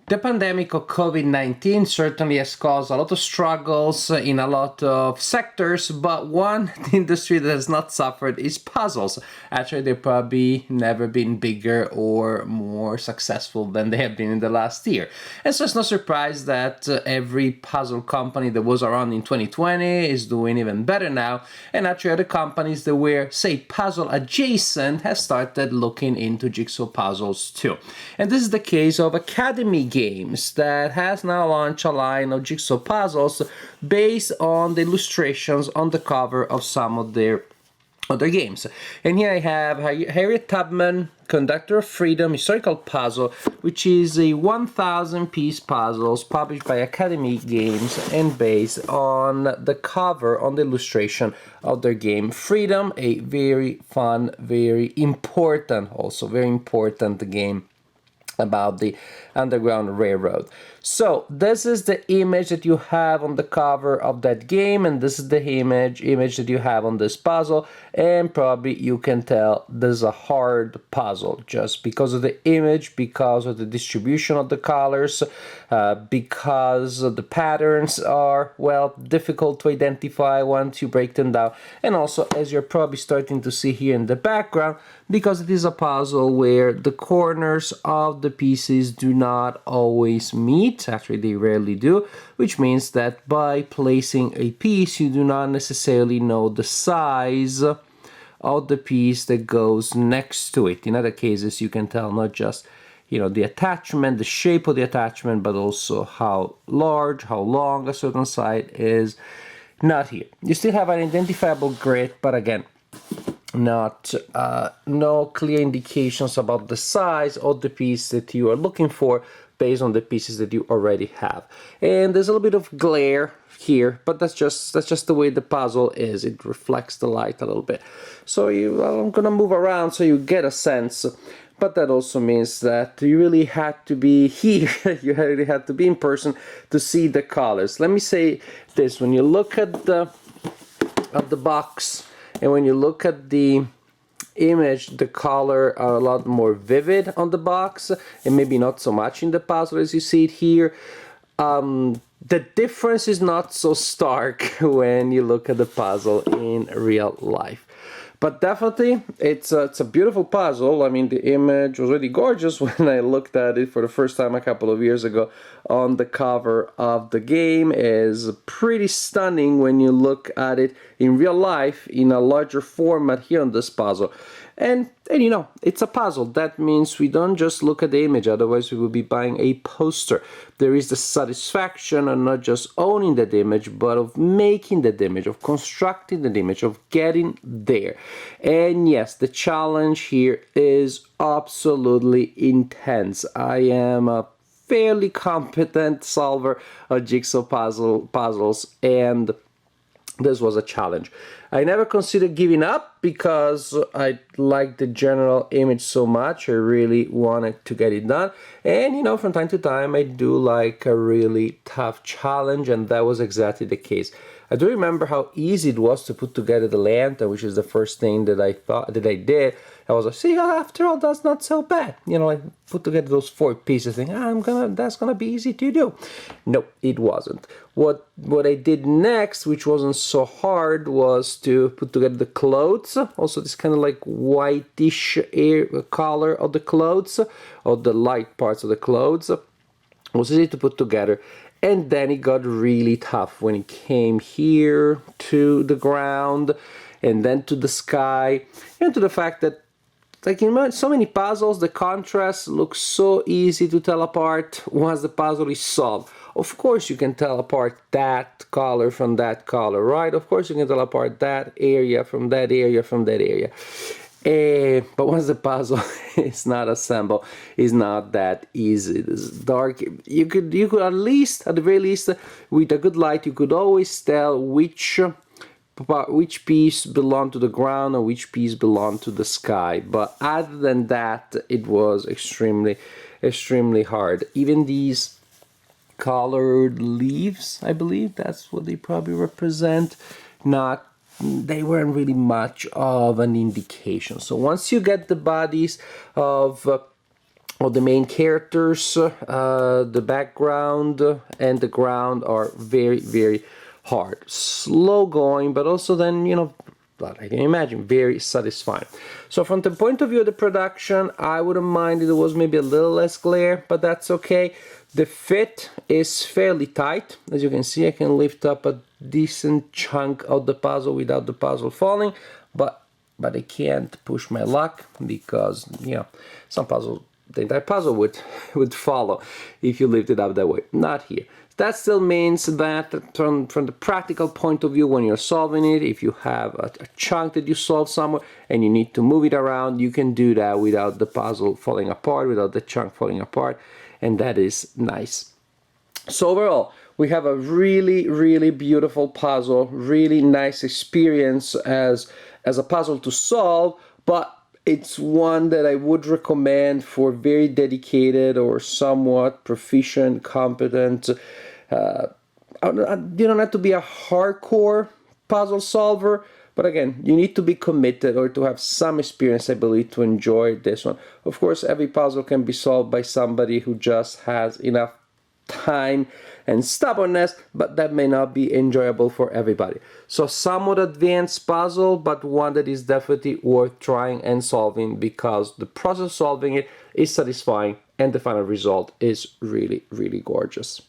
The pandemic of COVID-19 certainly has caused a lot of struggles in a lot of sectors, but one industry that has not suffered is puzzles. Actually, they've probably never been bigger or more successful than they have been in the last year. And so it's no surprise that every puzzle company that was around in 2020 is doing even better now. And actually, other companies that were, say, puzzle adjacent have started looking into jigsaw puzzles too. And this is the case of Academy Games that has now launched a line of jigsaw puzzles based on the illustrations on the cover of some of their other games. And here I have Harriet Tubman, Conductor of Freedom, Historical Puzzle, which is a 1,000-piece puzzles published by Academy Games and based on the cover, on the illustration of their game Freedom, a very fun, very important, also very important game about the Underground Railroad. So this is the image that you have on the cover of that game, and this is the image that you have on this puzzle, and probably you can tell this is a hard puzzle just because of the image, because of the distribution of the colors, because the patterns are, well, difficult to identify once you break them down, and also, as you're probably starting to see here in the background, because it is a puzzle where the corners of the pieces do not always meet. Actually, they rarely do, which means that by placing a piece, you do not necessarily know the size of the piece that goes next to it. In other cases, you can tell not just the attachment, the shape of the attachment, but also how large, how long a certain side is. Not here. You still have an identifiable grid, but again, no clear indications about the size of the piece that you are looking for based on the pieces that you already have. And there's a little bit of glare here, but that's just the way the puzzle is. It reflects the light a little bit. So I'm gonna move around so you get a sense. But that also means that you really had to be here, you really had to be in person to see the colors. Let me say this, when you look at the box, and when you look at the image, the color are a lot more vivid on the box, and maybe not so much in the puzzle as you see it here. The difference is not so stark when you look at the puzzle in real life. But definitely, it's a beautiful puzzle. I mean, the image was really gorgeous when I looked at it for the first time a couple of years ago on the cover of the game. Is pretty stunning when you look at it in real life in a larger format here on this puzzle. And it's a puzzle. That means we don't just look at the image, otherwise we would be buying a poster. There is the satisfaction of not just owning that image, but of making that image, of constructing that image, of getting there. And yes, the challenge here is absolutely intense. I am a fairly competent solver of jigsaw puzzles, and this was a challenge. I never considered giving up because I liked the general image so much. I really wanted to get it done. And from time to time, I do like a really tough challenge, and that was exactly the case. I do remember how easy it was to put together the lantern, which is the first thing that I thought that I did. I was like, see, after all, that's not so bad. I put together those 4 pieces, thinking, that's gonna be easy to do. No, it wasn't. What I did next, which wasn't so hard, was to put together the clothes. Also, this kind of like whitish color of the clothes, or the light parts of the clothes. It was easy to put together. And then it got really tough when it came here to the ground, and then to the sky, and to the fact that, like in so many puzzles, the contrast looks so easy to tell apart once the puzzle is solved. Of course you can tell apart that color from that color, right? Of course you can tell apart that area from that area from that area. But once the puzzle is not assembled, it's not that easy. This dark. You could at least, at the very least, with a good light, you could always tell which piece belonged to the ground and which piece belonged to the sky. But other than that, it was extremely hard. Even these colored leaves, I believe that's what they probably represent, they weren't really much of an indication. So once you get the bodies of or the main characters, the background and the ground are very, very hard. Slow going, but also then, you know, but I can imagine, very satisfying. So from the point of view of the production, I wouldn't mind if it was maybe a little less glare, but that's okay. The fit is fairly tight. As you can see, I can lift up a decent chunk of the puzzle without the puzzle falling, but I can't push my luck because, you know, some puzzle, the entire puzzle would follow if you lift it up that way. Not here. That still means that from the practical point of view, when you're solving it, if you have a chunk that you solve somewhere and you need to move it around, you can do that without the puzzle falling apart, without the chunk falling apart, and that is nice. So overall, we have a really, really beautiful puzzle, really nice experience as a puzzle to solve, but it's one that I would recommend for very dedicated or somewhat proficient, competent. You don't have to be a hardcore puzzle solver, but again, you need to be committed or to have some experience, I believe, to enjoy this one. Of course, every puzzle can be solved by somebody who just has enough time and stubbornness, but that may not be enjoyable for everybody. So somewhat advanced puzzle, but one that is definitely worth trying and solving because the process of solving it is satisfying and the final result is really, really gorgeous.